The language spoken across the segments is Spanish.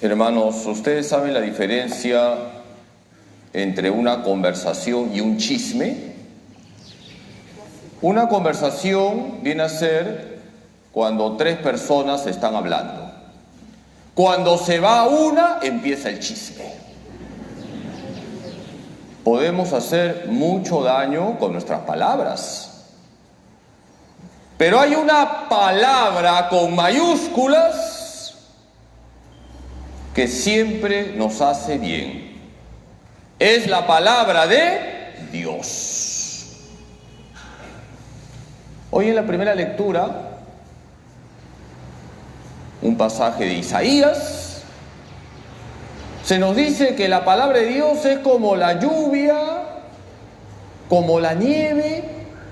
Hermanos, ¿ustedes saben la diferencia entre una conversación y un chisme? Una conversación viene a ser cuando tres personas están hablando. Cuando se va una, empieza el chisme. Podemos hacer mucho daño con nuestras palabras. Pero hay una palabra con mayúsculas que siempre nos hace bien. Es la palabra de Dios. Hoy en la primera lectura, un pasaje de Isaías, se nos dice que la palabra de Dios es como la lluvia, como la nieve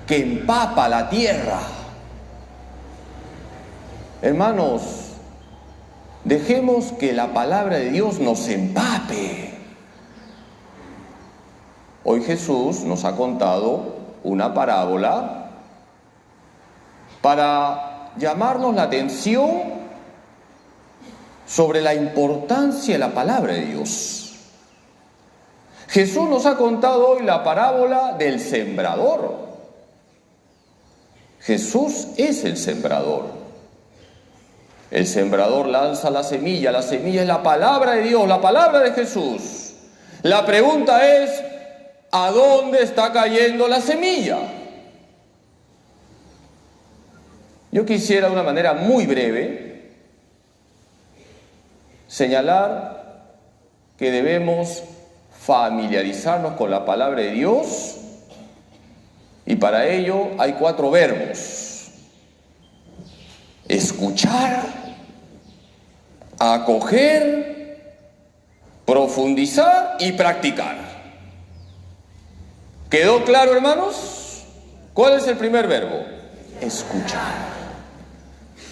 que empapa la tierra. Hermanos, dejemos que la palabra de Dios nos empape. Hoy Jesús nos ha contado una parábola para llamarnos la atención sobre la importancia de la palabra de Dios. Jesús nos ha contado hoy la parábola del sembrador. Jesús es el sembrador. El sembrador lanza la semilla es la palabra de Dios, la palabra de Jesús. La pregunta es, ¿a dónde está cayendo la semilla? Yo quisiera de una manera muy breve señalar que debemos familiarizarnos con la palabra de Dios y para ello hay 4 verbos: escuchar, acoger, profundizar y practicar. ¿Quedó claro, hermanos? ¿Cuál es el primer verbo? Escuchar.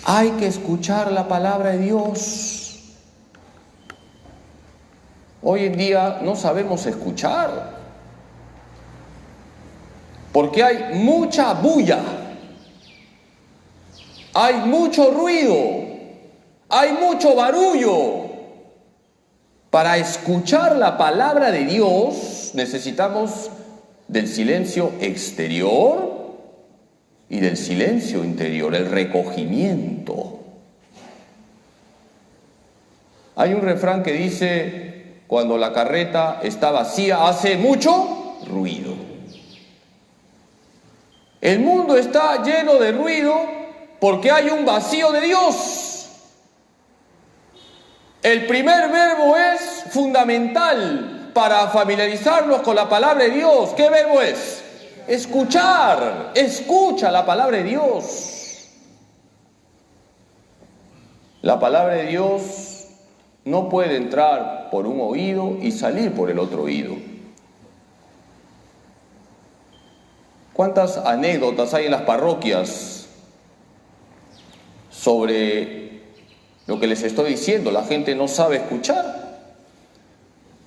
Hay que escuchar la palabra de Dios. Hoy en día no sabemos escuchar, porque hay mucha bulla, hay mucho ruido, hay mucho barullo. Para escuchar la palabra de Dios necesitamos del silencio exterior y del silencio interior, el recogimiento. Hay un refrán que dice: cuando la carreta está vacía hace mucho ruido. El mundo está lleno de ruido porque hay un vacío de Dios. El primer verbo es fundamental para familiarizarnos con la palabra de Dios. ¿Qué verbo es? Escuchar. Escucha la palabra de Dios. La palabra de Dios no puede entrar por un oído y salir por el otro oído. ¿Cuántas anécdotas hay en las parroquias sobre lo que les estoy diciendo? La gente no sabe escuchar.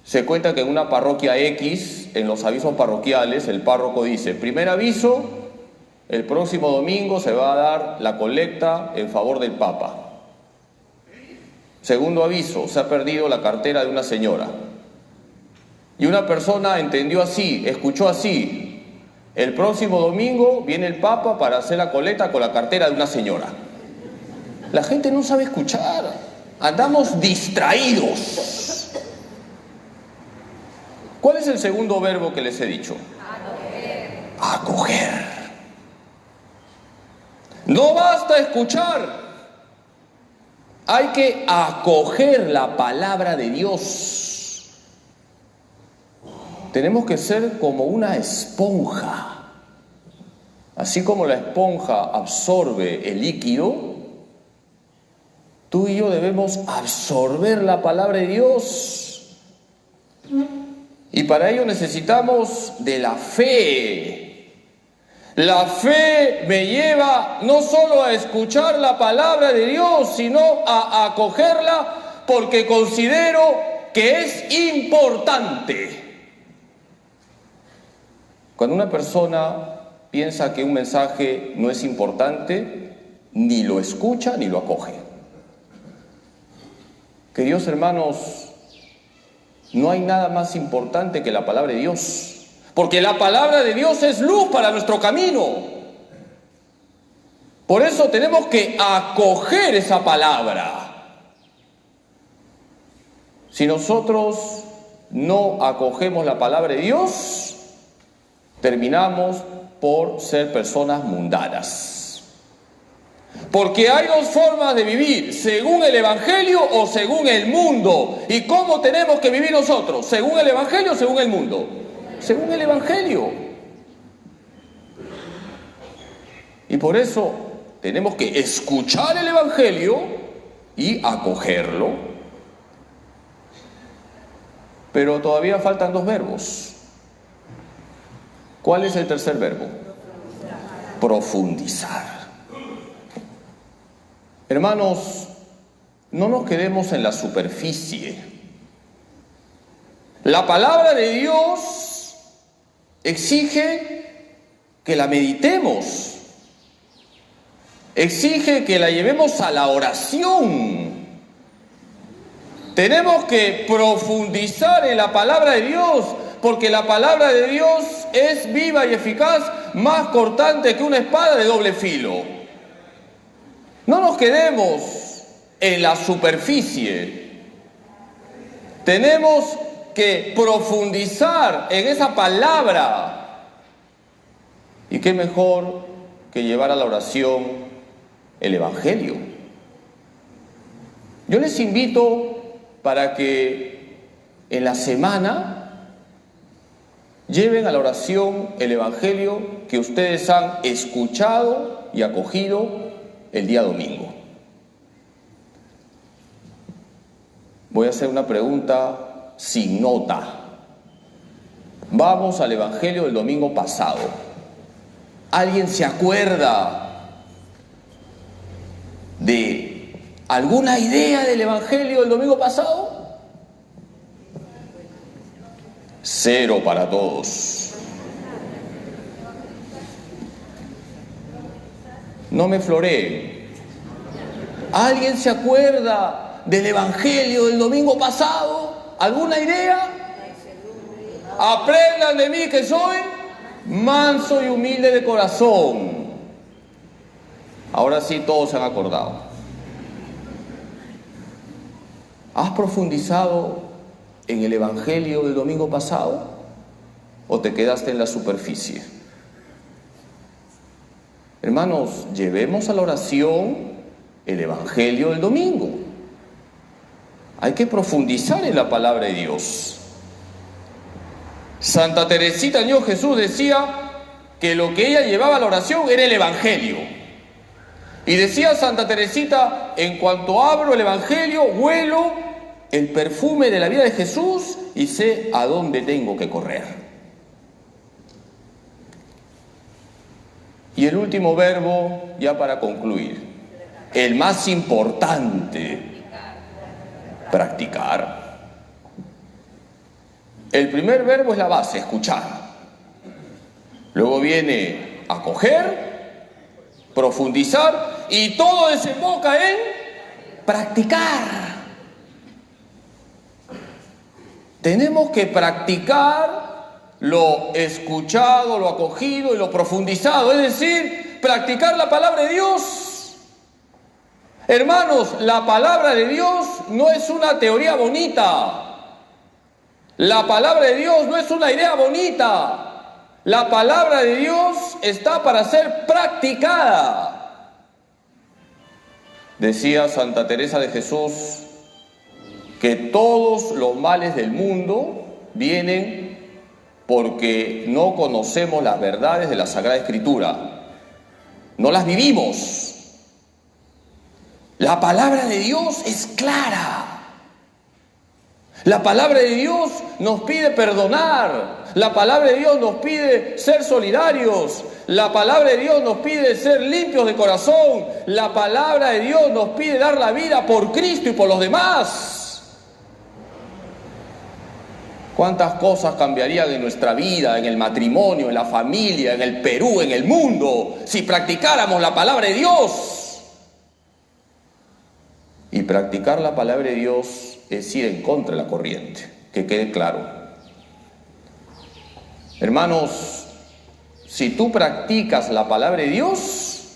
Se cuenta que en una parroquia X, en los avisos parroquiales, el párroco dice: primer aviso, el próximo domingo se va a dar la colecta en favor del Papa. Segundo aviso, se ha perdido la cartera de una señora. Y una persona entendió así, escuchó así: el próximo domingo viene el Papa para hacer la colecta con la cartera de una señora. La gente no sabe escuchar, andamos distraídos. ¿Cuál es el segundo verbo que les he dicho? Acoger. Acoger. No basta escuchar, hay que acoger la palabra de Dios. Tenemos que ser como una esponja. Así como la esponja absorbe el líquido, tú y yo debemos absorber la palabra de Dios. Y para ello necesitamos de la fe. La fe me lleva no solo a escuchar la palabra de Dios, sino a acogerla porque considero que es importante. Cuando una persona piensa que un mensaje no es importante, ni lo escucha ni lo acoge. Queridos hermanos, no hay nada más importante que la palabra de Dios, porque la palabra de Dios es luz para nuestro camino. Por eso tenemos que acoger esa palabra. Si nosotros no acogemos la palabra de Dios, terminamos por ser personas mundanas. Porque hay dos formas de vivir, según el Evangelio o según el mundo. ¿Y cómo tenemos que vivir nosotros? ¿Según el Evangelio o según el mundo? Según el Evangelio. Y por eso tenemos que escuchar el Evangelio y acogerlo. Pero todavía faltan dos verbos. ¿Cuál es el tercer verbo? Profundizar. Hermanos, no nos quedemos en la superficie. La palabra de Dios exige que la meditemos, exige que la llevemos a la oración. Tenemos que profundizar en la palabra de Dios, porque la palabra de Dios es viva y eficaz, más cortante que una espada de doble filo. No nos quedemos en la superficie. Tenemos que profundizar en esa palabra. ¿Y qué mejor que llevar a la oración el Evangelio? Yo les invito para que en la semana lleven a la oración el Evangelio que ustedes han escuchado y acogido el día domingo. Voy a hacer una pregunta sin nota. Vamos al Evangelio del domingo pasado. ¿Alguien se acuerda de alguna idea del Evangelio del domingo pasado? Cero para todos. No me floreen. ¿Alguien se acuerda del Evangelio del domingo pasado? ¿Alguna idea? Aprendan de mí que soy manso y humilde de corazón. Ahora sí todos se han acordado. ¿Has profundizado en el Evangelio del domingo pasado o te quedaste en la superficie? Hermanos, llevemos a la oración el Evangelio del domingo. Hay que profundizar en la palabra de Dios. Santa Teresita Niño Jesús decía que lo que ella llevaba a la oración era el Evangelio. Y decía Santa Teresita, en cuanto abro el Evangelio, huelo el perfume de la vida de Jesús y sé a dónde tengo que correr. Y el último verbo, ya para concluir, el más importante, practicar. El primer verbo es la base, escuchar. Luego viene acoger, profundizar y todo desemboca en practicar. Tenemos que practicar lo escuchado, lo acogido y lo profundizado, es decir, practicar la palabra de Dios. Hermanos, la palabra de Dios no es una teoría bonita. La palabra de Dios no es una idea bonita. La palabra de Dios está para ser practicada. Decía Santa Teresa de Jesús que todos los males del mundo vienen porque no conocemos las verdades de la Sagrada Escritura. No las vivimos. La palabra de Dios es clara. La palabra de Dios nos pide perdonar. La palabra de Dios nos pide ser solidarios. La palabra de Dios nos pide ser limpios de corazón. La palabra de Dios nos pide dar la vida por Cristo y por los demás. ¿Cuántas cosas cambiarían en nuestra vida, en el matrimonio, en la familia, en el Perú, en el mundo, si practicáramos la palabra de Dios? Y practicar la palabra de Dios es ir en contra de la corriente, que quede claro. Hermanos, si tú practicas la palabra de Dios,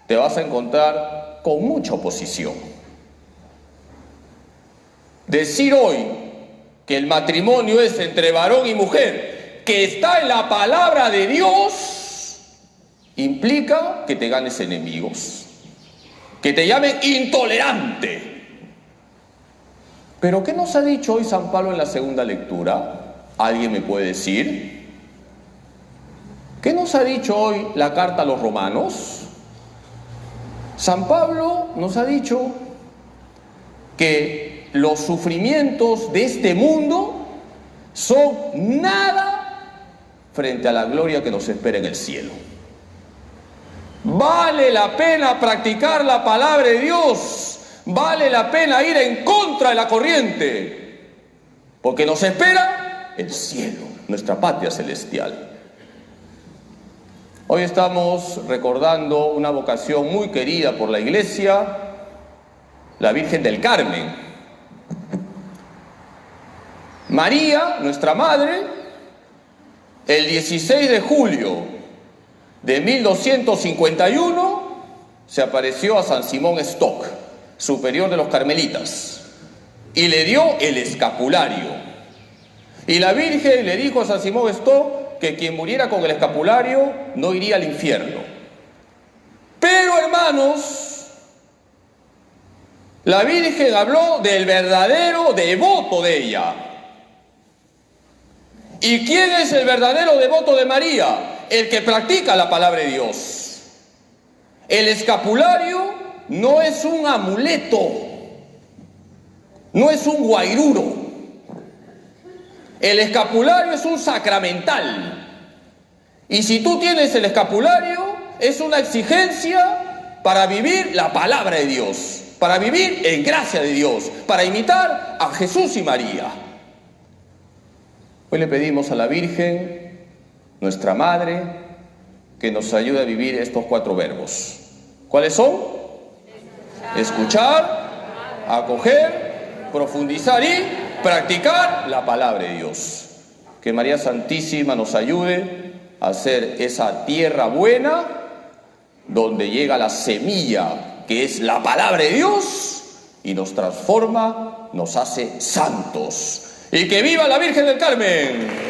te vas a encontrar con mucha oposición. Decir hoy que el matrimonio es entre varón y mujer, que está en la palabra de Dios, implica que te ganes enemigos, que te llamen intolerante. ¿Pero qué nos ha dicho hoy San Pablo en la segunda lectura? ¿Alguien me puede decir? ¿Qué nos ha dicho hoy la carta a los romanos? San Pablo nos ha dicho que los sufrimientos de este mundo son nada frente a la gloria que nos espera en el cielo. Vale la pena practicar la palabra de Dios, vale la pena ir en contra de la corriente, porque nos espera el cielo, nuestra patria celestial. Hoy estamos recordando una vocación muy querida por la Iglesia, la Virgen del Carmen. María, nuestra madre, el 16 de julio de 1251 se apareció a San Simón Stock, superior de los carmelitas, y le dio el escapulario. Y la Virgen le dijo a San Simón Stock que quien muriera con el escapulario no iría al infierno. Pero, hermanos, la Virgen habló del verdadero devoto de ella. ¿Y quién es el verdadero devoto de María? El que practica la palabra de Dios. El escapulario no es un amuleto, no es un guairuro. El escapulario es un sacramental. Y si tú tienes el escapulario, es una exigencia para vivir la palabra de Dios, para vivir en gracia de Dios, para imitar a Jesús y María. Hoy le pedimos a la Virgen, nuestra Madre, que nos ayude a vivir estos 4 verbos. ¿Cuáles son? Escuchar, acoger, profundizar y practicar la palabra de Dios. Que María Santísima nos ayude a hacer esa tierra buena donde llega la semilla que es la palabra de Dios y nos transforma, nos hace santos. ¡Y que viva la Virgen del Carmen!